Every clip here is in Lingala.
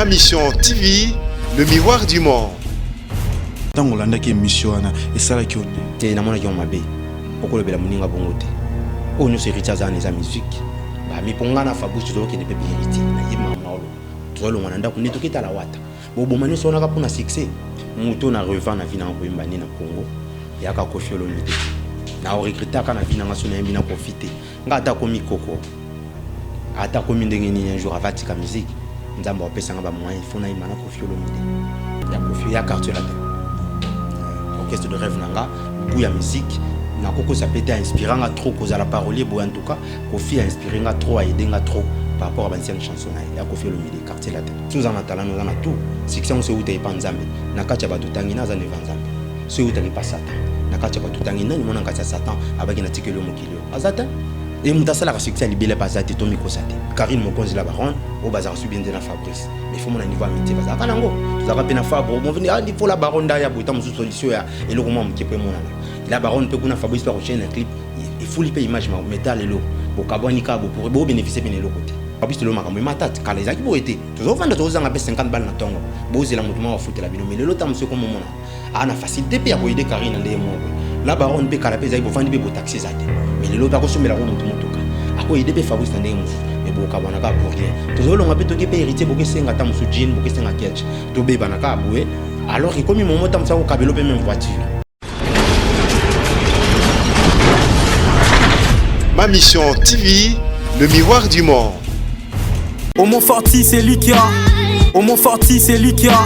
Ma Mission TV, le miroir du monde. Dans Hollande qui est mission et ça là qui on est. C'est na mona qui on m'a bé. Pourquoi le bela muninga bongote. On nous héritiers à la musique. Bah mi ponga na fabusi to qui ne peut pas hériter. Na yima maolo. To lo mwana ndako neto kita la wata. Bo bo mani so na ka pona succès. Muto na revend na vina ko imbani na Congo. Yaka ko fiolo mite. Na o recruter ka na vina nga so na mbina profiter. Nga ata ko mikoko. Ata ko mindenge ni un jour avatika musique. Nzamba opesa nga ba moyen fona imana ko fiolo mite. Ya ko ya quartier là. Orchestre de rêve nanga bouya musique na koko ça peut être inspirant trop cause à la parolier bo en tout cas Kofi a inspiré nga trop a aidé nga trop par rapport à l'ancienne chanson ya Kofi le milieu quartier là nous en attendant nous en a tout succès on se où t'es pas nzambe na kacha ba tutangi na za ne vanzambe ce où t'es pas satan na kacha ba tutangi na ni mona kacha satan abaki na tikelo mokilio azata et mutasala ka succès libélé pas zati to miko sate Karine Mokonzi la baronne au bazar subien de la Fabrice mais faut mon niveau amitié bazar kanango tu as pas na Fabro mon venir il faut la baronne da ya boita musu solution ya et le roman qui peut mon la baronne peut kuna Fabrice par chaîne un clip il faut liper image ma métal et lo bo kaboni ka bo pour bénéficier bien le côté Fabrice le makambo matat kala ezaki bo été tu vas vendre tozanga pe 50 balles na tongo bo zela mutu ma foutela bino mais le lot am se comme mona ana facilité pe ya ko aider Karine ndé mo la baronne pe kala pe ezaki bo vendre be bo taxi zate mais le lot ta ko somela ko mutu motoka ako aider pe Fabrice ndé mo mais bo kabona ka pour rien tozolonga pe toke pe héritier bo ke senga ta musu jean bo ke senga ketch to be banaka aboué alors que comme mon mot tam sa ko kabelo pe même voiture. Ma Mission TV, le miroir du monde. Au Mont Forti, c'est Likia. Au Mont Forti, c'est Likia.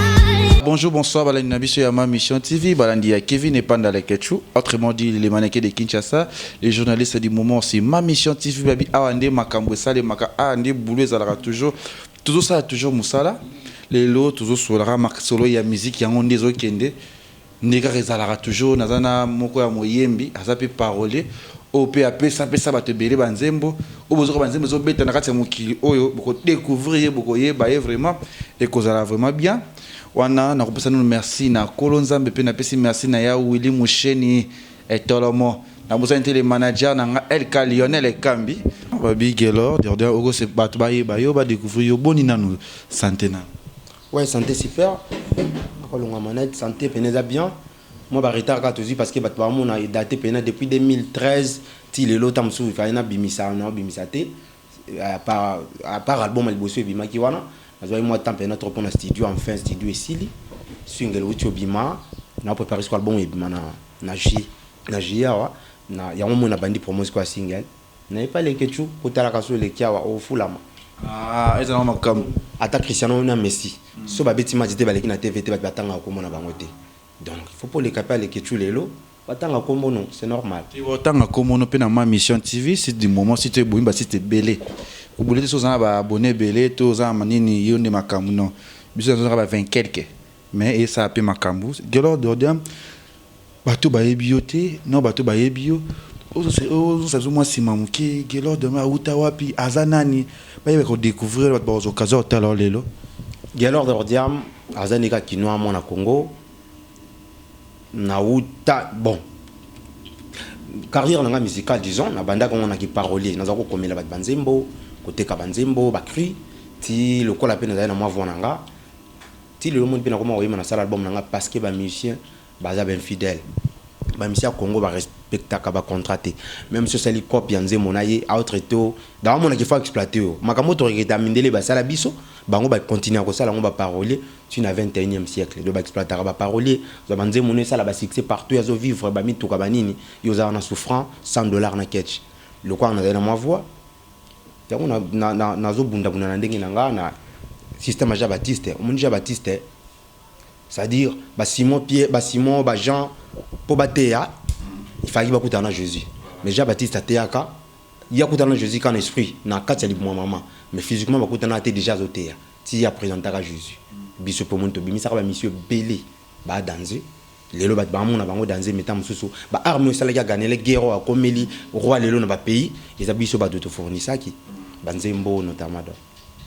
Bonjour, bonsoir, Balani Nabiso et Ma Mission TV. Balandi à Kevin et Panda les Ketchou. Autrement dit, les mannequins de Kinshasa, les journalistes du moment, c'est Ma Mission TV. Babi Awande, Makambo, Sale, Maka, Awande, Boulou, Zalara, toujours ça, toujours Moussala. Les lots, toujours Solara, Marc Solo, il y a musique, il y a un des autres qui est Nega Zalara, toujours, Nazana, Moko, Moyembi, Azapi, Parole. Au PAP ça peut ça va te bérer banzembo au besoin banzembo zo beta na kati mokili oyo boko découvrir boko yeba vraiment et kozala vraiment bien wana na kopesa nous merci na kolonzambe pe na pesi merci na ya Willy Musheni et tolomo na bosa intele manager na LK Lionel et Kambi babi gelor de ogo se batu ba yeba yo ba découvrir yo boni nanu santé na ouais santé super kolonga manette santé peneza bien. Moi, je suis retard parce que je suis daté depuis 2013. Si le lot il faut un bimisa, à part l'album, je bima qui wana. Je moi temps trop pour studio, enfin studio ici. Single où bima, na préparé ce album bima na ya un bandi promotion quoi single. Na pas les ketchu pour la kaso les kia au fulama. Ah, ils ont makam. Ata Cristiano na Messi. So ba beti match te baleki na TVT ba batanga ko mona bangote. Donc, il faut pas les capables que tu les lots. C'est normal. Tu vois, tant que mon opinion Ma Mission TV, c'est du moment si tu es bon, si tu es belé. Vous voulez des choses à abonner belé, tous en manini, yon de macamu non. Bisous on va 20 quelques. Mais et ça a payé macamu. Gelor d'ordiam, bateau baé bioté, non bateau baé bio. Ça se moi si mamouki, gelor de ma utawapi, azanani. Bah il va découvrir votre occasion tout à l'heure les lots. Gelor d'ordiam, azanika qui nous a mon à Congo. Nauta bon carrière nanga musicale disons na banda comme on a qui parolier na zako komela ba banzembo côté ka banzembo ba cri ti le kola pe na na moi vonanga ti le monde pe na comme oyima na sala album nanga parce que ba musicien baza ben fidèle ba musicien Congo ba respecta ka ba contraté même si c'est l'hip-hop yanzembo na ye autre to dans mon qui faut exploiter makamoto regeta mindele ba sala biso bango ba continuer ko sala ngo ba parolier tu na 21e siècle de ba exploiter ba parolier zo banze moné sala ba succès partout yazo vivre ba mitu ka banini yo za na souffrant $100 na catch le quoi on a na moi voix yango na zo bunda bunda na ndenge nanga na système Jean Baptiste on Jean Baptiste c'est-à-dire ba Simon Pierre ba Simon ba Jean po batea il fallait ba kutana Jésus mais Jean Baptiste ateaka il y a kutana Jésus quand esprit na kati ya liboma maman mais physiquement bakutana était déjà zotea si ya présenter à Jésus biso pour monto bimisa ba monsieur belé ba danser lelo ba mona bango danser meta mususu ba arme sala ya gagner les guerres a komeli roi lelo na ba pays les biso ba doto fournissaki banzembo notamment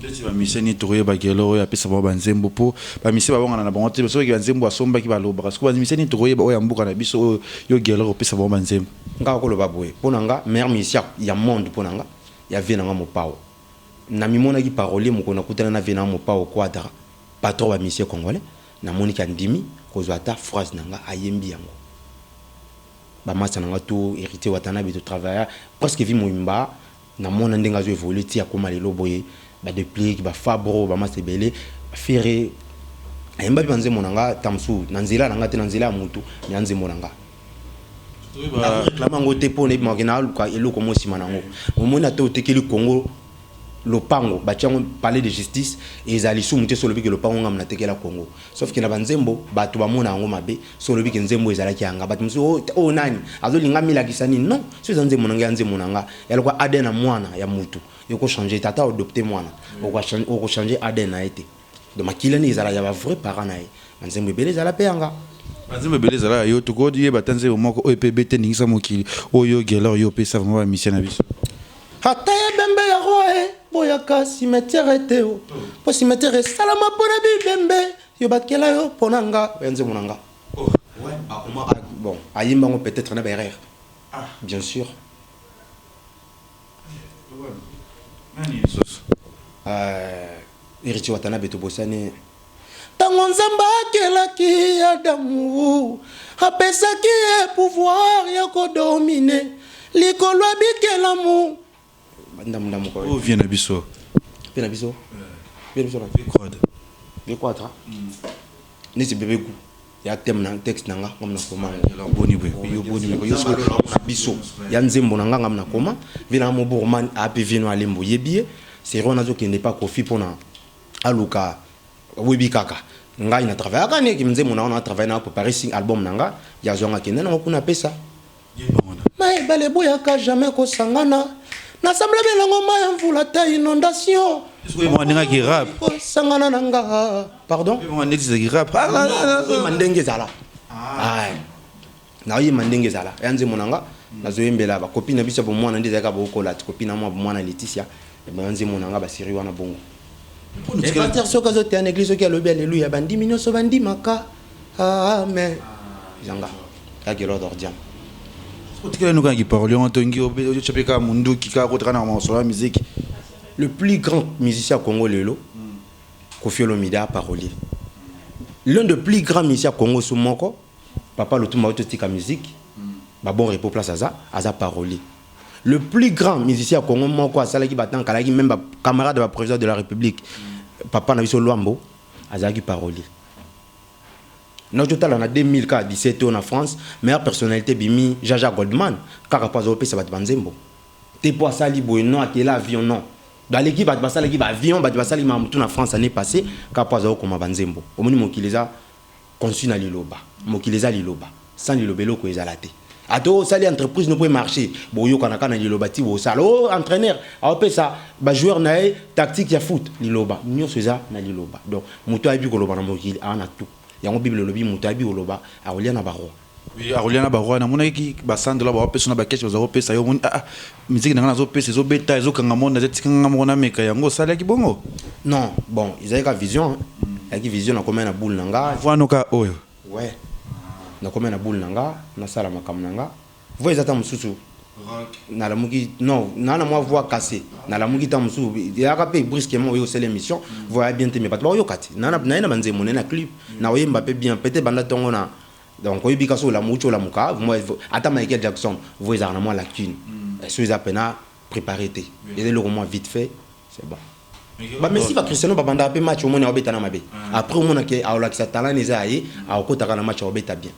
tu vas mission ni trouver ba gelo ya pesa ba banzembo po ba mission ba ngana na bango te so ki banzembo asomba ki ba loba parce que ba mission ni trouver ba oyambuka na biso yo gelo pesa ba banzembo nga ko loba boye ponanga meilleur mission ya monde ponanga ya vie nanga mo pao na mimona ki parolier mo kona kutana na vie na mo pao quadra patron wa monsieur congolais na monika ndimi kozwa ta phrase nanga ayembi yango ba masa nanga tout hérité Watanabe to travailler presque vi moimba na mona ndenga zo évoluer ti akoma lelo boye ba déplique ba fabro ba masa belé ferré ayemba banze monanga tamsu nanzela nanga te nanzela mutu nyanze monanga réclame ngo te pone makina luka eloko mo sima nango omona to tekeli Congo lopango batiango parler de justice et ezali sous muté solobi que lopango ngamna tekela Congo sauf que na banzembo bato bamona ngo mabe solobi que nzembo ezala kianga bato musu o nani azolinga mila kisani non so nzembo nanga nzembo nanga yaloko adena mwana ya mutu yoko changer tata adopter mwana oko changer adena été de makila ni ezala ya ba vrai parent na nzembo belé ezala peanga Bazimbe beleza la yo to godi ye batanze moko OPBT ningisa mokili oyo gelor yo pesa vraiment mission na biso. Hata ya bembe ya roe boyaka cimetière eteo. Po cimetière salama pona bi bembe yo bakela yo ponanga enze monanga. Ouais, bon, ayimba ngo peut-être na berère. Ah, bien sûr. Nani sos? Héritier Watanabe to bosane tango nzamba akelaki Adamu apesaki ye pouvoir ya kodomine likolo abikelamu ndamu ko o vient na biso pe na biso pe biso na V4 nisi bébé ku ya thème na texte nanga ngam na koma boni bwe yo so na biso ya nzembo nanga ngam na koma vina mo bourman api vino alembo yebie c'est rona zo qui n'est pas kofi pona aluka webi kaka ngai na travailler kane ki mzee mona na travailler na préparer sing album nanga ya zonga kende na kuna pesa mais bale boya ka jamais ko sangana na semble belango ma mvula ta inondation est-ce moi ninga ki rap sangana nanga pardon moi nexi ki rap mandenge zala ai na yi mandenge zala yanze monanga na zoyembela ba copine na biso bo mwana ndeza ka bo kola copine na mwana Laetitia e ba yanze monanga ba siri wana bongo. Les pasteurs sont casés en église qui a le bien alléluia bandi mino so bandi maka amen zanga kaki l'ordre d'ordiam otikela nuka ki parole on tongi obe chapeka mundu ki ka kotra na morceau la musique le plus grand musicien congolais lelo Koffi Olomide parolier l'un des plus grands musiciens Congo Sumoko papa Lutumba ototika musique ba bon repos place aza parolier. Le plus grand musicien Congo moko asalaki batan kalaki même camarade de président de la République papa na biso Luambo azaki parolier. Nous total en 2017 en France meilleure personnalité bimi Jaja Goldman car pas au pesa bat banzembo. Te po asali boy non akela avion non. Dans l'équipe bat basala l'équipe avion bat basali mamtu na France année passée car pas au comme banzembo. Omoni mokileza conçu na liloba. Mokileza liloba. Sans lilobelo ko ezalate. Ato sali entreprise ne peut marcher boyo kanaka na lilobati bo salo entraîneur ape ça ba joueur nae tactique ya foot liloba nyonso eza na liloba donc muto abi koloba na mokili ana tout yango bible lobi muto abi koloba a olia na baro oui a olia na baro na mona ki ba sandla ba pesa na ba cash ba zo pesa yo moni musique na zo pesa zo beta zo kanga mona zetika ngamo meka yango sala ki bongo non bon ils avaient vision avec vision na comme na boule nanga voilà ka oyo ouais na comme na boule nanga na sala makam nanga voix ata mususu na la muki non na moi voix cassée na la muki ta mususu ya rapé brusquement au c'est l'émission voix bien mais pas yo kati na banze monena na clip na oyemba pe bien peut-être banda tongo na donc oyebi kaso la mucho la muka moi ata Michael Jackson voix na moi la cune so ils appena préparer té et le moment vite fait c'est bon. Bah merci ba Cristiano ba banda pe match au moins na obeta na mabe après au moins que aola ki sa talent neza yi a okota na match obeta bien.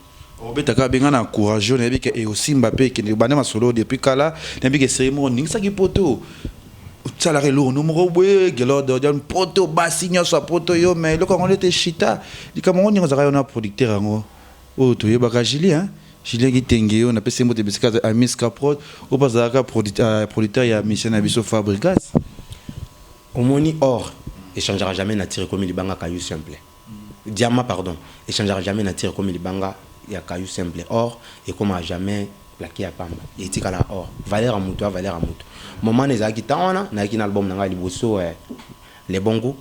Obeta benga na courageux na bika et aussi Mbappé qui ne bana solo depuis kala na bika cérémonie ça qui poto salarié lo no mo boye gelo de poto basigna so poto yo mais le Congolais te chita di kama on ngazaka na producteur ngo o to yeba ka Julien hein Julien Gitenge on appelle ces mots de bisika Amis Caprod o bazaka producteur ya mission na biso Fabrigas omoni or échangera jamais na tiré comme libanga caillou simple diamant pardon échangera jamais na tiré comme libanga ya caillou simple or et comme jamais plaqué à pamba et tikala or valeur à mutu moment les akitana na kin album nanga liboso les bons goûts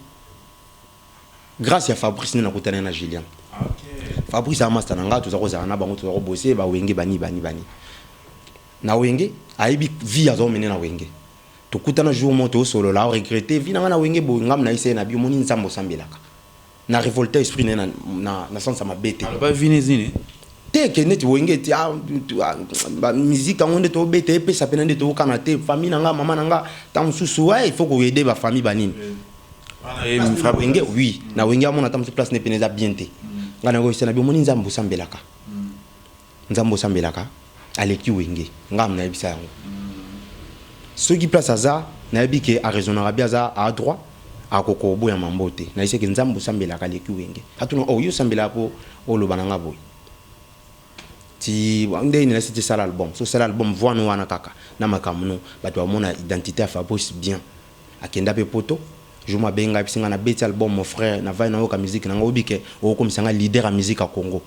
grâce à Fabrice na kutana na Julien Fabrice a master nanga tout ça na bango tout bosser ba wenge bani na wenge aibi vie azo mener na wenge to kutana jour moto solo la regretter vie na wenge bo ngam na ise na bi moni nsambo sambelaka na révolté esprit na sens ma bête ba vinezine te ke net wenge ti ba musique on de to bête pe ça pena de to kana te famille nanga maman nanga tam susu ouais il faut ko aider ba famille banine fra wenge oui na wenge amona tam su place ne peneza bien te ngana ko sena bi moni nzambo sambelaka aleki wenge ngam na bisa yango ce qui place aza na bi ke a raisonnera bien aza à droit a koko boya mambote na ise ke nzambo sambelaka aleki wenge hatuna yo sambela po olobana ngabo ti wande ni c'était ça l'album so c'est l'album voix no wana kaka na makamuno bato ba mona identité à Fabrice bien akenda pe poto je m'abenga bisinga na beti album mon frère na vai na oka musique na ngobike o komisanga leader à musique à Congo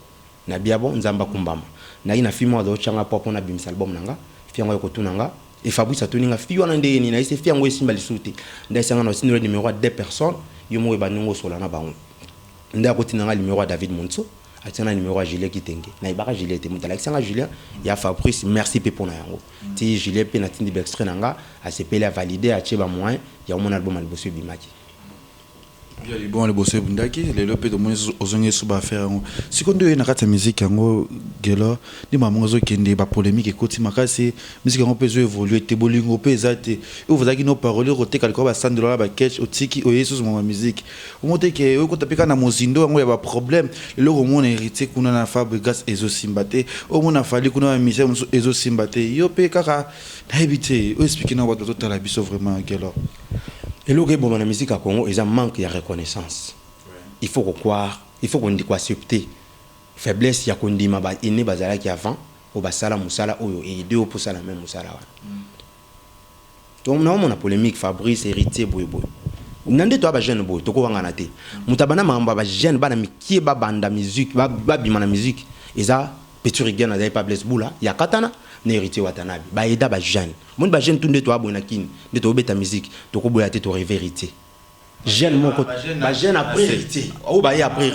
na biabo nzamba kumbama na ina film wa changa popo na bimisa album nanga fiango yako tunanga et Fabrice atuninga fiyo na ndeni na ise fiango esimba lisuti ndaisanga na sinule numéro 2 personnes yomo e banungo sola na bango ndako tinanga numéro à David Monso atina numéro à Julien Kitenge na ibaka Julien te mutala kisanga Julien ya Fabrice merci pe pona yango ti Julien pe na tindi extrait nanga a sepele a valider a cheba moyen ya mon album albosso bimaki ya li bon le bosse bundaki le lope de moins ozonge suba faire si kondo na kata musique yango gelo ni maman zo kende ba polémique ekoti makasi musique yango pezo évoluer te bolingo pe ezate ou vous aki no parole roté quelque ba $100 ba catch otiki o yesus mo musique o mote ke o kotapika na mozindo yango ya ba problème le romo na hérité kuna na Fabregas ezo simbate o mona fali kuna ba mission ezo simbate yo pe kaka na ebité o expliquer na wato totala biso vraiment gelo. Et le gars, bon, la musique à Congo, ils ont manque de reconnaissance. Il faut croire, il faut qu'on dit quoi accepter. Faiblesse, il y a qu'on dit ma base, il n'est pas là qui avant, au basala musala, et deux au poussa la même musala. Donc, on a polémique, Fabrice, héritier, boy. Nande toi ba jeune boy, toko wangana te. Mutabana mamba ba jeune bana mikie ba banda musique, ba bimana musique. Eza peturigen na pas blesse boula, ya katana. Héritier watanabi ba eda ba jeune mon ba jeune tunde to abona kini de to beta musique to ko boya te to vérité jeune moko ba jeune après héritier o ba ya après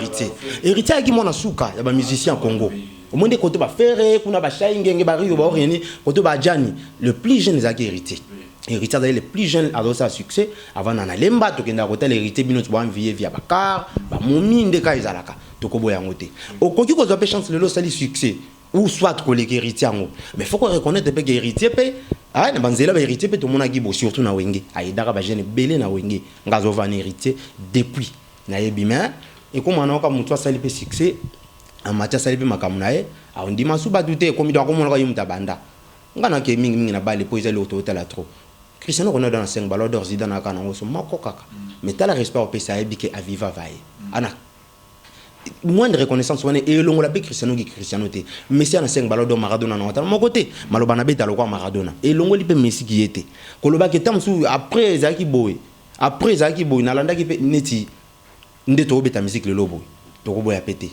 héritier qui mona suka ya ba musicien Congo au monde côté ba faire kuna ba shaingenge ba riyo ba orieni côté ba jani le plus jeune zaki héritier d'ailleurs le plus jeune a sa succès avant na lemba to kenda côté héritier bino to ba envier via bakar ba momi ndeka izalaka to ko boya ngote o koki ko zo pe chance le lo sali succès ou soit collègue héritier mais faut qu'on reconnaisse que héritier pe ah na banzela ba héritier pe to mona gibo surtout na wenge aidaka ba jeune belé na wenge ngazo van héritier depuis na yebima et comme on a ka mutu sali pe succès en matière sali pe makamunae a on dit masuba douté comme do ko mona ka yimta banda ngana ke mingi na bale poiser le total la trop Cristiano Ronaldo dans 5 ballons d'or Zidane na kana ngoso mako kaka mais tala respect au pesa ebike aviva vai ana moins de reconnaissance on est et longo la be Cristiano qui Cristiano te Messi a 5 ballons d'or Maradona na mon côté malobana beta lokwa Maradona et longo li pe Messi qui était koloba ke tamsu après zaki boy na landa ki pe neti ndeto beta musique le lobo to ko boya pété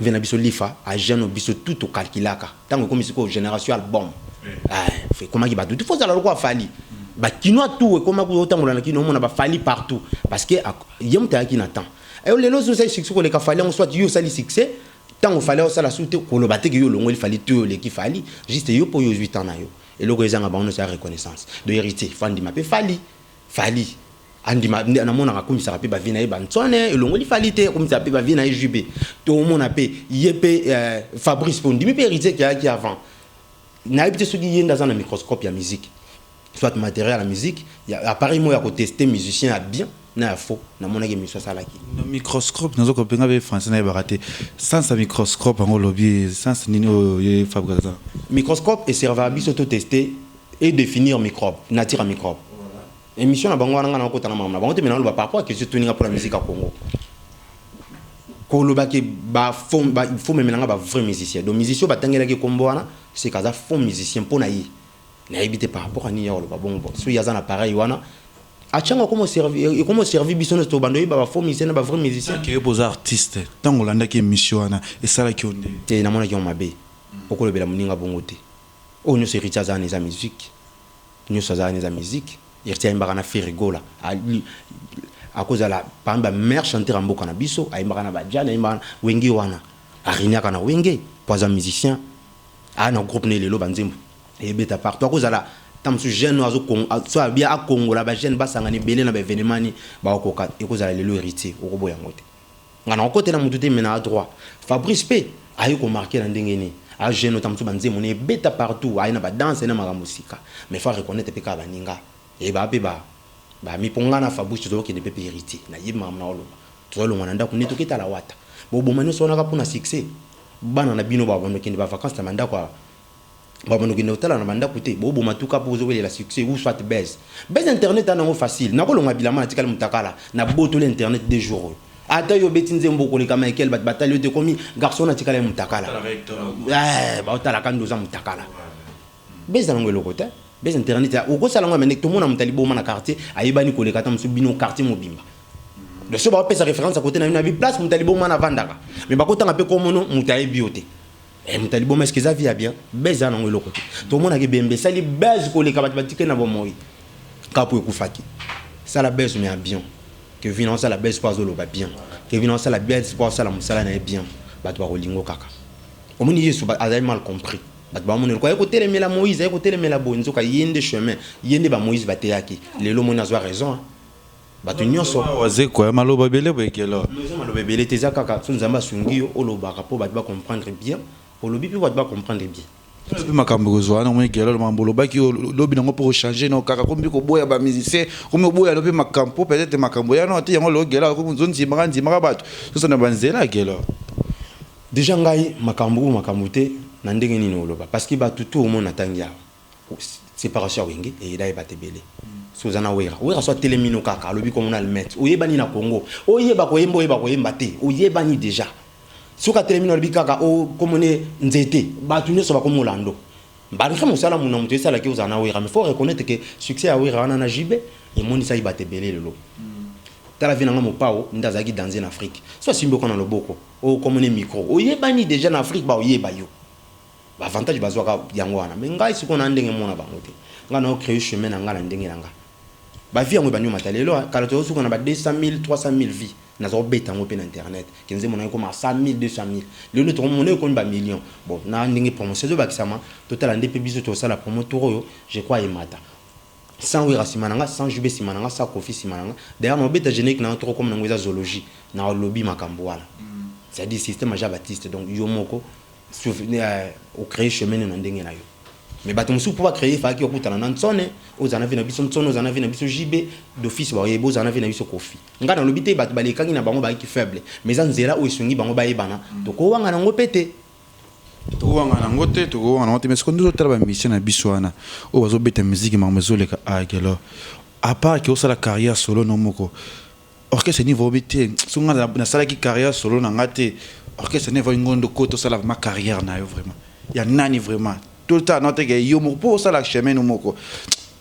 vena biso lifa a jeune biso tout au calculaka tango comme siko génération album ah fait comment qui ba tout il faut ça la lokwa fali ba kino tout et comment ko tango na kino mona ba fali partout parce que yem ta ki n'attend et les lois c'est succès qu'on les fallait on soit yo sali succès tant on fallait ça la soute ko lo baté que yo longo il fallait tout les qui fallait juste yo pour yo 8 ans na yo et le résident ba on sa reconnaissance de héritier fandi ma pe fali andi ma na mona ka komisa pe ba vina e bantsone et longo il fallait te komisa pe ba vina e jubé to mona pe yepé Fabrice Pondi mi pe héritier qui avant na habité ce qui yenda dans un microscope ya musique soit matériel à musique il y a appareil moi à tester musicien à bien na faux na mona ke miso sala ki no microscope nazo ko penga be français na baraté sans un microscope en lobby sans nino ye Fabrice microscope et serveur biso to tester et définir microbe nature microbe émission na bango nga na ko tana mama bango te mena lo ba par rapport que je tuninga pour la musique à Congo ko lo ba ke ba il faut même nga ba vrai musicien donc musicien ba tangela ke kombo wana c'est kaza fond musicien pour na yi na habité par rapport à ni ya lo ba bongo so ya za na pareil wana achanga comment servir biso to bando ba fond musicien ba vrai musicien que beaux artistes tango landa ke mission wana et ça la ki onde te na mona ki on mabe oko lo bela muninga bongo te o nyo se Richard za na musique nyo sa za na musique il tient mbaka faire rigola à cause de la pamba mère chanter en boka na biso ay mbaka na bajana mbaka wengi wana arinya kana wenge poza musicien na groupe ne lelo banzimbo et beta partout à cause de la tam su jeune oiseau Congo soit bien à Congo la ba jeune ba sangani belé na ba événement ni ba okoka et cause de lelo héritier oko boya ngote ngana côté na mutu te mena à droit Fabrice P ayo ko marquer na ndengeni a jeune otamtu banze mone beta partout aina ba danse na maga musika mais faut reconnaître pe ka baninga e ba pe ba mi pongana Fabrice to ke ne pe héritier na yima na olo to lo ngana ndako neto kita la wata bo bomani so na ka pona succès bana na bino ba bono ke ne ba vacances na mandako ba bono ke ne hôtel na mandako te bo bo matuka pour zo la succès ou soit baisse internet na ngo facile na ko lo ngabila ma tikala mutakala na boto l'internet des jours ata yo betinze mboko le kama ekel bat batalio de komi garçon na tikala mutakala ba otala kando za mutakala beza ngo lokote beza internet o ko sala ngo mene to mona mutalibo mana quartier ayebani ko le kata msubino quartier mobimba de so ba pesa référence à côté na une place mutalibo mana vandaka mais ba kota ngape ko mono mutaye biote mutalibo mais ce que ça via bien beza ngo lokote to mona ke bembe sali beza ko le kaba batike na bomoi kapo ekufaki ça la beza mais bien que finance la baisse pas zolo ba bien que finance la baisse pas ça la musala na bien ba to rolingo kaka o moni yesu ba a mal compris ba ba moni ko écouter les mela Moïse écouter les mela bonzo ka yende chemin yende ba Moïse ba te yaki lelo moni azwa raison ba to nyonso waze ko maloba bele ba ekelo maloba bele te zakaka so nzamba sungi o lo ba rapport ba comprendre bien o lo bi ba comprendre bien puis makambo kozwana mo ekelo mambo lobaki lobi nango pour changer no kaka kombi ko boya ba musicien komi boya lobi makampo peut-être makambo ya no ati yango lo gela ko nzonzi maka bato so na banzela gelo déjà ngai makambo te na ndenge nini oloba parce que ba tutu au monde atangia séparation wenge et ida ba tebele sozana wera so telemino kaka lobi ko mona le mettre oyebani na Congo oyeba ko yemba te oyebani déjà soka telemino lobi kaka o komone nzete ba tunye so ba ko molando ba nka mosala mona mutu esala ki ozana wera mais faut reconnaître que succès a wera wana na jibe et moni sa ibate belé lelo tala vina ngamo pao ndazaki dans en Afrique so simbo kona loboko o komone micro oyebani déjà na Afrique ba oyeba yo ba avantage bazwaka yango wana mais ngai siko na ndenge mona bango te ngana o créer chemin na ngala ndenge nanga ba vie yango banyo matalelo kala to suko na ba 200,000 300,000 vies na zo beta ngo pe na internet kenze mona ko ma 100,000 200,000 le ne to mona ko ba million bon na ndenge promotion zo bakisama total ande pe biso to sala promoteur yo je crois emata sans wira simananga sans jube simananga sans kofi simananga d'ailleurs mon beta génique na trop comme na zoologie na lobby makambo wala c'est dit système Jean Baptiste donc yo moko souvenir au créer chemin na ndenge na yo mais bato musu pour créer fa ki okutana na ntsone ozana vina biso ntsone ozana vina biso jibe d'office ba yebo ozana vina biso kofi ngana lobité bato balekangi na bango ba ki faible mais za nzela o esungi bango ba yebana to ko wanga na ngopete to wanga na ngote to wanga na ngote mais ce qu'on nous tala ba mission na biso wana o bazo beta musique mamezo le ka agelo à part que o sala carrière solo no moko orchestre niveau bité sunga na sala ki carrière solo na ngate orchestre niveau ngondo koto sala ma carrière na yo vraiment ya nani vraiment tout le temps note que yo mo pour ça la chemin no moko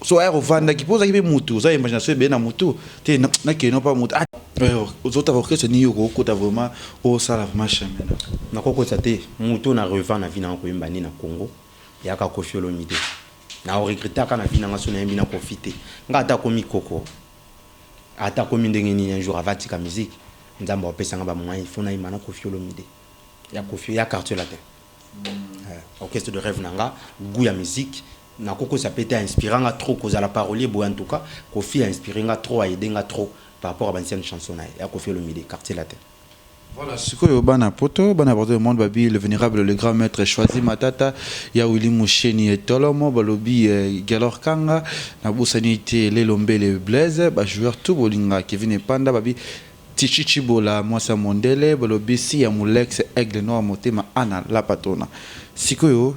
so aero vanda ki posa ki be mutu za imagination be na mutu te na ke no pas mutu aux autres orchestre ni yo ko ta vraiment o ça la ma chemin na koko te mutu na revend na vina ko yimba ni na Congo ya ka Koffi Olomide na o regretta kana vina ngaso na yimbi na profiter ngata komi koko ata komi ndenge ni un jour avatika musique nzamba opesa ngaba moyen fona imana Koffi Olomide ya Koffi ya quartier latin orchestre de rêve nanga goût ya musique na koko ça peut être inspirant trop cause à la parolier bo en tout cas Koffi a inspiré nga trop a aidé nga trop par rapport à l'ancienne chanson ya Koffi Olomide quartier latin. Voilà, ce que bana poto le monde babi le vénérable le grand maître choisi matata ya Willy Moucheni et Tolomo balobi Galor Kanga na bosanité les lombe les blaze ba joueur tout bolinga Kevin Panda babi Tichichibola Mwasa Mondele balobi si ya Mulex Aigle Noir motema ana la patona sikoyo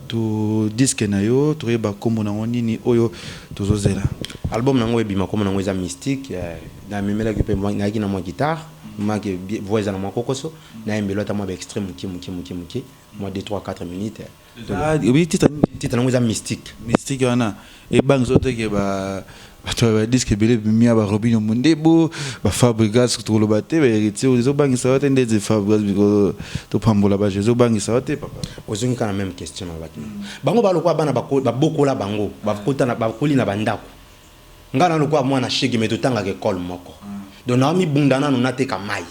to disque na yo to yeba kombo na nini oyo tozozela album nango ebima kombo nango eza mystique na memela ke pe na ki na mo guitare ma ke voix na mo kokoso na embelo ta mo ba extrême muki moi 2 3 4 minutes oui titre nango eza mystique wana e bang zote ke ba bato disque belé mia ba Robinho Mundebo ba Fabregas to lo bate ba héritier zo bangi sa wote ndeze Fabregas biko to pambola ba zo bangi sa wote papa ozongi kana même question na batu bango ba lokwa bana ba bokola bango ba kota na ba koli na bandako ngana lokwa mwana shege meto tanga ke école moko donc na mi bundana no nateka mai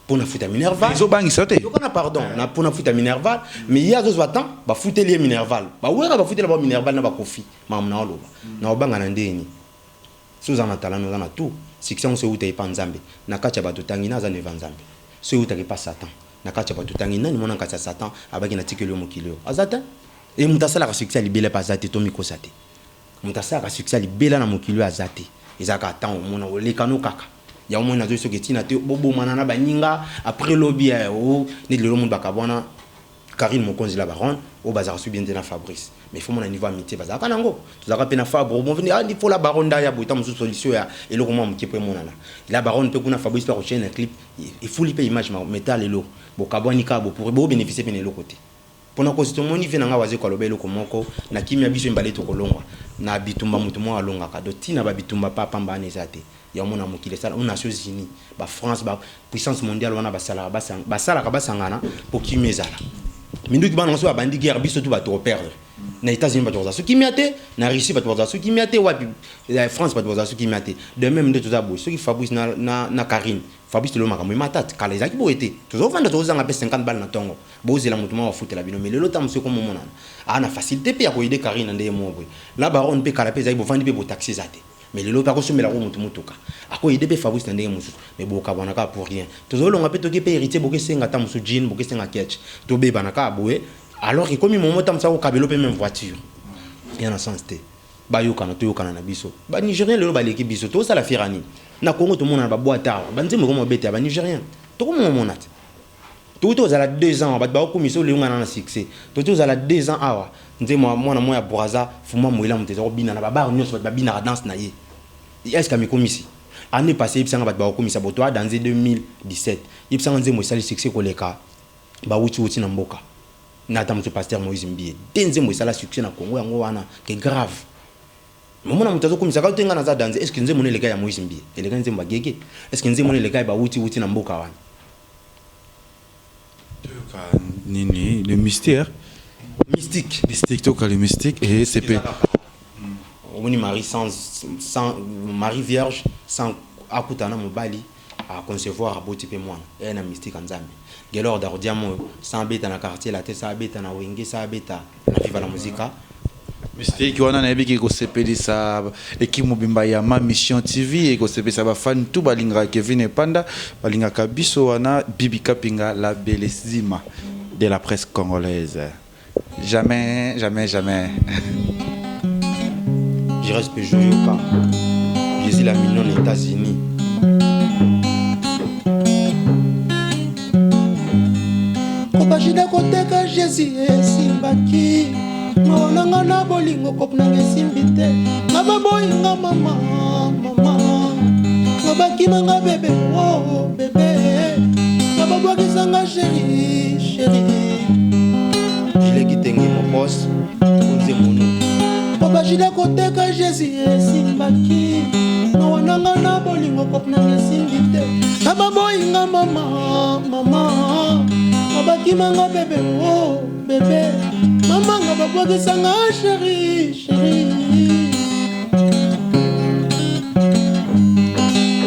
pona futa Minerval zo bangi sa wote yo kana pardon na pona futa Minerval mais ya zo zwatan ba futeli Minerval ba wera ba futeli ba Minerval na ba Koffi mamna oloba na obanga na ndeni so za na talent za na tout succès on se uta ipa nzambe na kati ya bato tangi na za neva nzambe so uta ki pa satan na kati ya bato tangi nani mona kati ya satan abaki na tikelo mokilio azata et mutasala ka succès libela pa zate to mikosate mutasala ka succès libela na mokilio azate ezaka temps mona olekano kaka ya mona zo soki tina te bobo manana baninga après lobby o ni le monde bakabona Karine Mokonzi la baronne au bazar su bien na Fabrice mais faut mon niveau amitié bazar kanango tuzaka pe na Fabre bon venir il faut la baronne da ya boita musu solution ya et le comment mkipe monana la baronne peut kuna Fabrice pour chaîne un clip il faut liper image métal lo bo kabwani ka bo pour bo bénéficier pe ne lo côté pona ko sito moni vena nga waze ko lobelo ko moko na kimia biso mbale to kolongwa na bitumba mutu mo alonga ka do tina ba bitumba papa mbane zate ya mona mokile sala on Nations Unies ba France ba puissance mondiale wana basala ka basangana pour kimezala mindu ki bana so abandi guerre biso tout ba to perdre na États-Unis ba to za qui miate na Russie ba to za qui miate wapi France ba to za qui miate de même de tout ça bo so qui Fabrice na Karine Fabrice le makambo matate kala ezaki bo été to vanda to za ngape 50 balles na tongo bo zela mutu ma foot la bino mais le lotam se comme monana ana facilité pe ya ko aider Karine ndeye mo bo la baronne pe kala pe za bo vandi pe bo taxi zate mais le lot pas consommer la roue mutuka ako aider pe Fabrice ndeye musu mais bo ka bonaka pour rien to zo longa pe to ki pe héritier bo ke senga ta musu jean bo ke senga ketch to be banaka boé alors que comme mon motam ça au kabelo pe même voiture il y en a sens té ba yo kana to yo kana na biso ba nigérien le ba l'équipe biso to ça la firani na Congo tout le monde na ba boita ba nzembo comme bete ba nigérien to comme mon monat to za la 2 ans ba ko miso le ngana na succès to za la 2 ans awa nzembo mwana moya braza fuma moila muteza ko bina na ba bar nyos ba bina danse na ye est-ce que mi komisi année passée ibsanga ba ko komisa boto dans 2017 ibsanga nzembo sali succès koleka ba wuti na mboka nata mutu pasteur Moïse Mbie tenze mo sala succès na Congo yango wana que grave momona mutazo komisa ka tenga na za danze est-ce que nze mone leka ya Moïse Mbie eleka nze mbagege est-ce que nze mone leka ba wuti na mboka wana nini le mystère mystique to ka le mystique et c'est pe on Marie sans Marie vierge sans akutana mobali à concevoir aboti pe mwana et na mystique nzambe gelor dardiamo sans beta na quartier la tête ça beta na wenge ça beta na viva la musique mystique wana na ebiki ko sepelisa ekimobimba ya ma mission TV et ko sepelisa ba fan tout balinga Kevin Panda balinga kabiso wana Bibi Kapinga la bellissima de la presse congolaise jamais je respecte Joyoka Jésus la million aux États-Unis Obajida koteka Jésus esimbaki maonanga na bolingo kopnanga esimbite ngababoyinga mama ngabakimanga bebe oh bebe ngababwakisanga chéri jile kitenge mon boss kunze mono Obajida koteka Jésus esimbaki maonanga na bolingo kopnanga esimbite ngababoyinga mama Abakimanga bébé, oh bébé, maman nga babwakisanga chéri.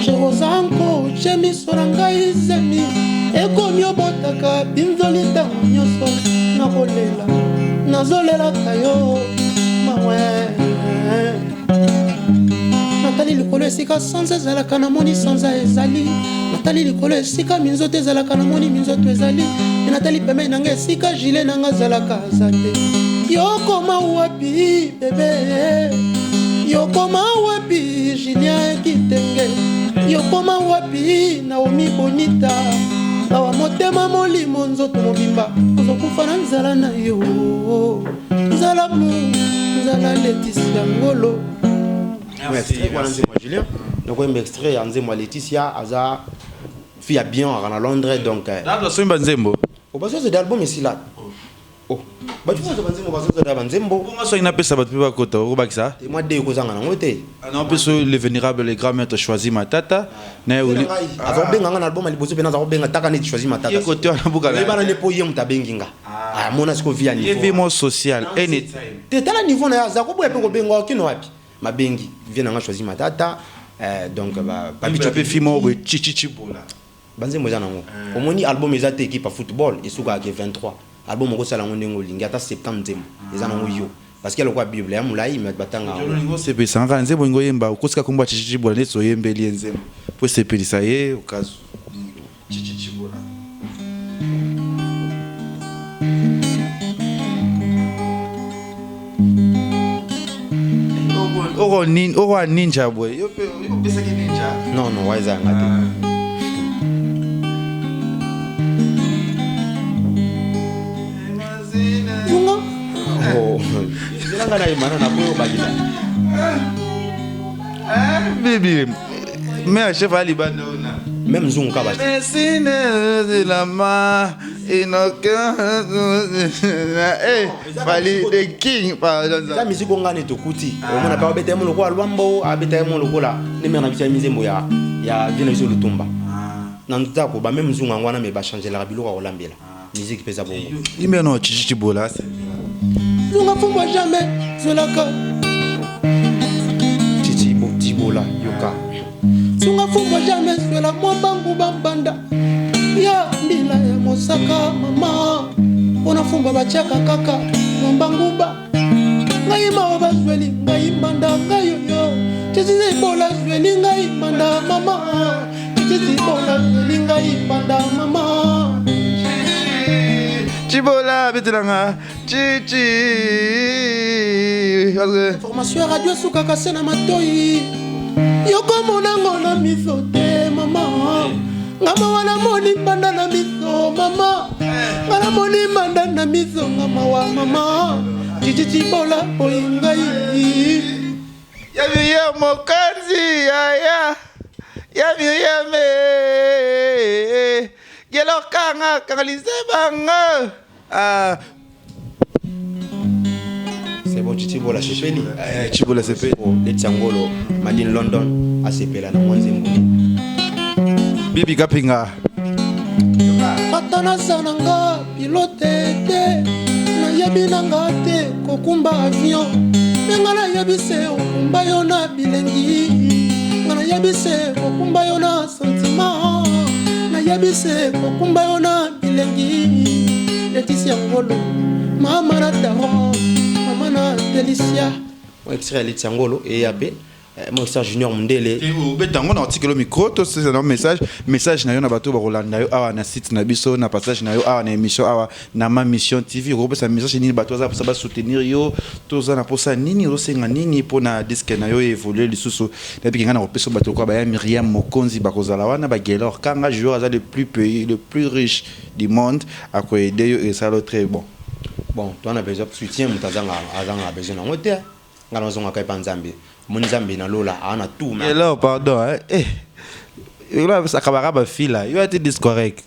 Jerozanko, chemi soranga izemi, ekomi obotaka binzoli ntango nyonso nakolela, nazolela kayo, mawe. Natali likolo esika sanza ezalaka na moni sanza ezali. Natali likolo esika minzoto ezalaka na moni minzoto ezali. Natali peme nanga esika jile nanga zalaka zate. Yokoma wapi bebe, yokoma wapi Julien Kitenge, yokoma wapi Naomi Bonita. Awa motema molimo nzoto mobimba ozokufa na nzala na yo. Nzala bleu, nzala Laetitia Ngolo. Merci Julien. Donc un extrait en Nzembo Laetitia aza fille bien à Londres donc là somba Nzembo au bas de l'album ici là oh bah tu vois Nzembo bas de Nzembo comment ça il n'a pas ça ba kota ko bakisa moi de ko zanga na ngote non plus les vénérables les grands maîtres choisi matata na uli avant benga na album ali bozo benza ko benga taka ne choisi matata ye côté na buka le bana le poye mutabenginga ah mona siko via niveau événement social anytime te tala niveau na za ko boye pe ko benga kino wapi mabengi vient na choisi matata donc bah papi tu peux fimo bo chichichi bola banze moza nango omoni album ezate équipe à football esuka ke 23 album ko sala ngonde ngolingi ata septembre nzembo eza nango yo parce que le quoi Bible ya mulai mais batanga ngo sepe sanga nze bongo yemba ukosika kumba chichichi bola netso yembeli enzema po sepe lisaye ukazu chichichi bola Oro ninja boy. Yo pesa ki ninja. Non non waiza ngati. Zunga. Oh. Zilanga na imana na boyo bagila. Baby. Mais chef Ali Bandona. Même zunga ba. Mesine de la ma inoka. Fali the king pardon. La musique ngane to kuti. O mona pa bete mo lokwa lwambo, abete mo lokola. Ne mena bitya mizembo ya vina iso lutumba. Na ntako ba même zunga ngwana me ba changer la biloko ko lambela. Musique pesa bongo. Imbe no chichichi bola. Zunga fumba jamais zelaka. Chichi bola yoka. Zunga fumba jamais zela mwabangu bambanda. Ya ndila ya mosaka mama. Ona fumba bachaka kaka mwambanguba. Ngai mawa bazweli ngai manda ngayo yo. Chichi bola zweli ngai manda mama. Chichi bola zweli ngai manda mama. Chibola betelanga chichi. Formation radio suka kasena matoi. Yoko monango na miso te mama. Ngama wana moni manda na miso mama. Ngana moni manda na miso ngama wa mama. Chichi bola oingai. Yabi ya mokanzi ya. Yabi ya me. Gelo kanga kangalise banga. Ah. C'est bon chichi bola chepeli. Chibola sepe. Le Tsangolo, Madine London, asepela na mwanzembo. Bibi kapinga. Fatana sananga pilote te. Na yebi nanga te kokumba avion. Ngana yebi se okumba yona bilengi. Ngana yebi se okumba yona sentiment. Na yebi se okumba yona bilengi. Laetitia Ngolo, mama na Daron, mama na Delicia. Moi extrait Le Tsangolo et AP. Moi ça Junior Mundele. Betango na article micro to c'est un message na yo na bato ba Rolanda yo awa na site na biso na passage na yo awa na émission awa na ma mission TV robe sa message ni bato za ba soutenir yo to za na posa nini ro senga nini po na disque na yo évoluer lisusu na bi ngana ropeso bato ko ba ya Myriam Mokonzi ba kozala wana ba Gelor kanga joueur za le plus riche du monde a ko aider yo et ça le très bon. Bon, toi on a besoin de soutien mutazanga azanga besoin na ngote. Ngana zonga kai panzambe. Mon Zambie na lola ana tout mais là pardon hein là ça camarade fila you a été discorrect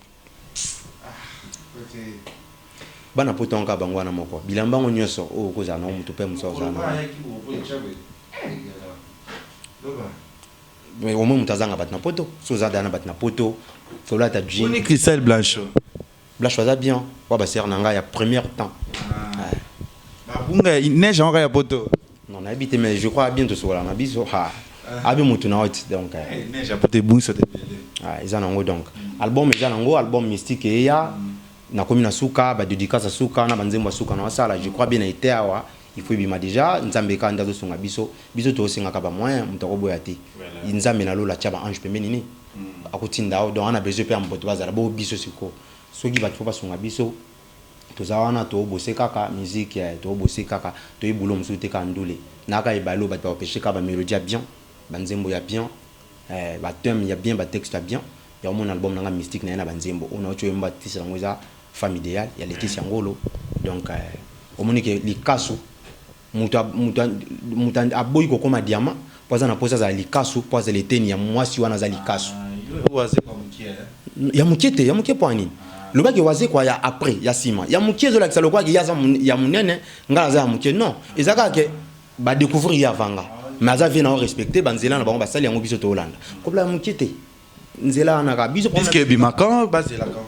bana potonga bangwana moko bilamba ngo nyoso o koza na mutu pe muso za na mais au moins mutazanga batna poto so za dana batna poto so là ta jean on est Cristal Blanchot ça bien wa ba ser nanga ya premier temps ba bunga neige en ya poto. Non, on a habité, mais je crois bientôt sur la Nabiso. Abi Moutunaut, donc. J'ai apporté bon, c'était ils en ont donc. Album, ils en ont album mystique et il y a. Na komina suka, ba dédicace à suka, na banzemba suka na sala. Je crois bien été awa. Il faut bima déjà. Nzambe ka ndazo songa biso. Biso to singa ka ba moyen, mutorobo yati. Nzambe na lola tchaba ange pe menini. Akotinda donc on a besoin pe amboto bazala bo biso siko. Soki ba tfoba songa biso. Tozawana to bosser kaka musique to bosser kaka to ibulo msute ka ndule naka ibalo ba to pêcher ka ba mélodie bien banzembo ya bien ba thème ya bien ba texte ya bien ya mon album nanga mystique na banzembo on a tu mba tisa ngoza femme idéale ya Laetitia Ngolo donc au monique likasu muta aboyi ko koma diamant poza na poza za likasu poza leteni ya mwasi wana za likasu ya mukie po anini le bac est quoi ya après ya sima ya mukie zo la kisalo quoi ya munene ngala za mukie non ezaka ke ba découvrir ya vanga mais aza vient na respecter banzela na bango basali yango biso to Hollande kopla mukie te nzela na ka biso disque bimakan basé la kan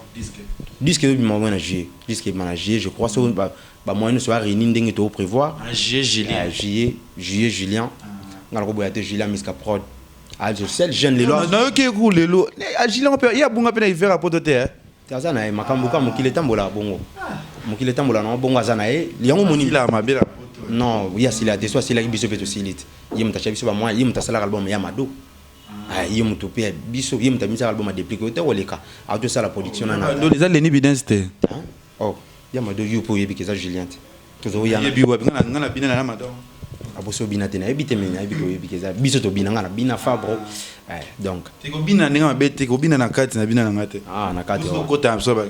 disque bimana juillet je crois so ba moyen so réuni ndenge to prévoir juillet Julien ngala ko boyate Julien Miska Prod je sais jeune les lois non que cool les lois Julien peut y a bunga pe na hiver à potote Tazana e makambuka mokile tambola bongo. Mokile tambola na bongo azana e liango moni la mabela Non, il y a s'il a des soit s'il a biso peut aussi lit. Il me tache biso ba moi, il me tache l'album Yamado. Ah, il me topé biso, il me tache l'album a dépliqué au leka. A tout ça la production na. Donc les alliés évidence té. Oh, Yamado you pour yebi keza Julien. Toujours ya. Yebi wa ngana bina na madon. Aboso bina tena ebite mena ebiko yebi keza biso to bina ngana bina fabro. Donc. Te ko bina ninga bete ko bina na kati na bina na ngate. Ah, na kati. Ko ta so ba.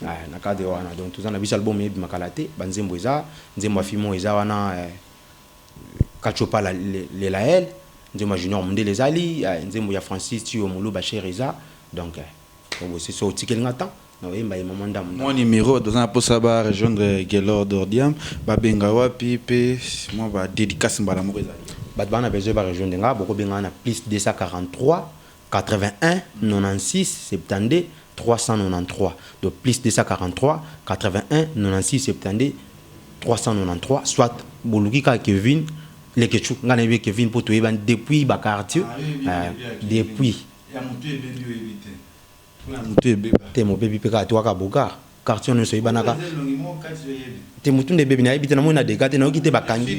Na cadre wana donc tout ça na biso album yebi makalate banzembo eza nzembo afimo eza wana kachopa les lael nzembo junior monde les ali nzembo ya Francis Tio Mulu Bacher eza donc c'est so tikel ngata na yemba maman ndam mon numéro dans un poste ba rejoindre Gelor d'Ordiam ba benga wapi pe moi ba dédicace mbala mo eza bat bana besoin ba rejoindre nga boko benga na plus 243 81 96 72 393 donc plus 243 81 96 72 393 soit boluki ka Kevin le kechu ngana be Kevin pour toi depuis ba quartier depuis ya mutu ebebe te mo bebi pe ka toi ka boka quartier no so ibanaka te mutu ne bebi na ebite na mona dégâts te na okite ba kangi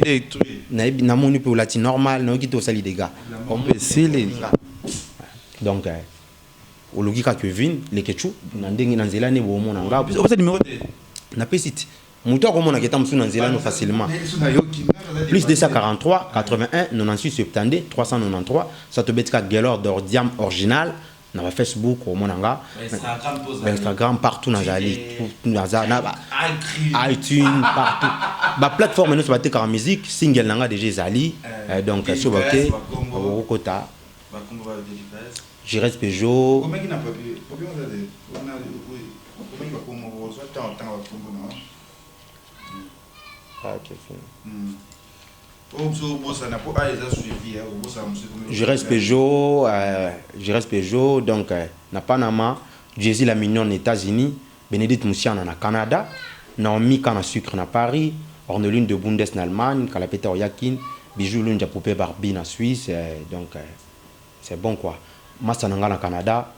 na ebi na moni pe lati normal na okite osali dégâts donc ologi ka Kevin le kechu na ndengi na nzela ne bo mona nga o pesa numéro te na pesite mutu akomona keta musu na nzela no facilement plus 243 81 96 72 393 ça te betka Gelor d'Ordiam original na ba Facebook o mona nga Instagram partout na zali na iTunes partout ba plateforme no so bateka musique single nanga déjà zali donc so baké o kota Jires Peugeot. Comment il n'a pas pu? Comment il va comment soit tant Jires Peugeot donc na Panama, Jésus la mignonne États-Unis, Bénédicte Moussiana na Canada, Naomi Kana Sucre na Paris, Orneline de Bundes en Allemagne, Kalapeta Yakin, Bijou Lunja Poupée Barbie na Suisse, donc c'est bon quoi. Masananga na Canada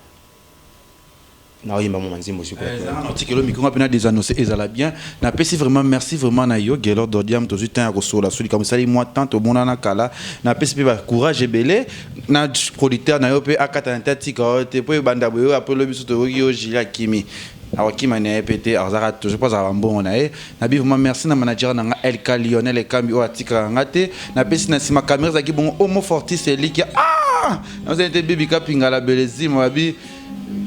na oyimba mo manzimbo siko un article au micro pena des annonces ezala bien na pesi vraiment merci vraiment na yo Gelor d'Ordiam to zutin ko sola soli comme ça moi tant au mona na kala na pesi pe ba courage ebele na producteur na yo pe akata ntati ko te po banda boyo après le biso to yo Gila Kimi alors qui m'a répété alors je pense à bon na vraiment merci na manager na LK Lionel et Kambi o atika ngate na pesi na sima caméra zaki bon Homo Fortis Eliki nous avons été bibi kapinga la belezi mabi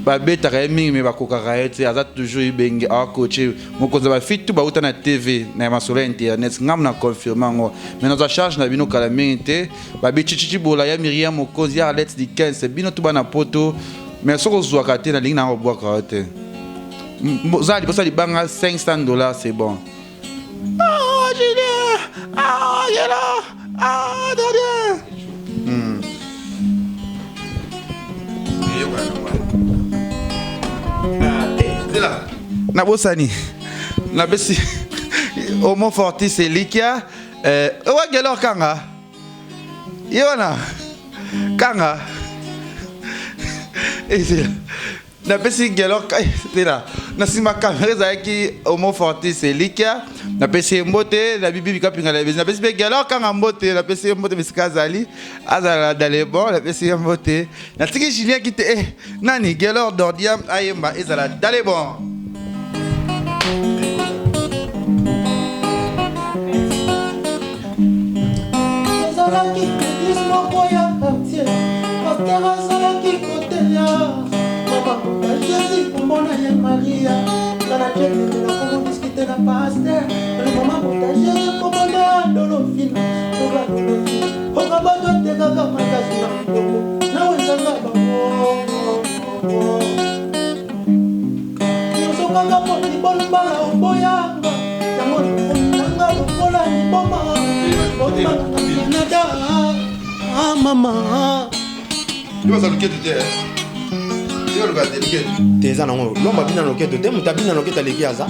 babeta mingi me bakokaka ete aza toujours ibenge a coacher mokonza ba fit ba uta na TV na masolo internet ngam na confirmer ngo mais nous a charge na bino kala mingi te babi chichichi bola ya Miriam mokonzi ya Alex di 15 bino tuba na poto mais soko zwa te na lingi na obwaka te zali posa libanga $500 c'est bon Julien Gelor na bosani na besi Homo Fortis Elikia wa Gelor kanga yona kanga na besi Gelor tela na sima kamera zaki Homo Fortis Elikia na pesi mbote na bibi kapinga la besi na pesi Gelor kanga mbote na pesi mbote bisika zali azala dalé bon na pesi mbote na tiki Julien qui te nani Gelor d'Ordiam ayemba ezala dalé bon Jésus pour mon aïe Maria, dans la tête de la pour discuter la pasteur, le maman pour Jésus pour mon aïe Dolphine, au rabat de Gaga Magazine, now it's a gaba. Nous sommes à la porte du bon bala au boyanga, la mode nanga au pola ni boma, au Canada, ah maman. Tu vas saluer tout teza nango lomba bina loketo te mutabina loketa leki aza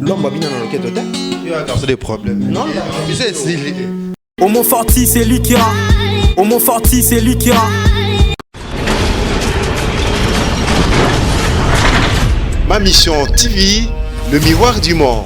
lomba bina na loketo te tu vas avoir des problèmes non c'est Homo Fortis c'est lui qui a Homo Fortis c'est lui qui a Ma Mission TV, le miroir du monde.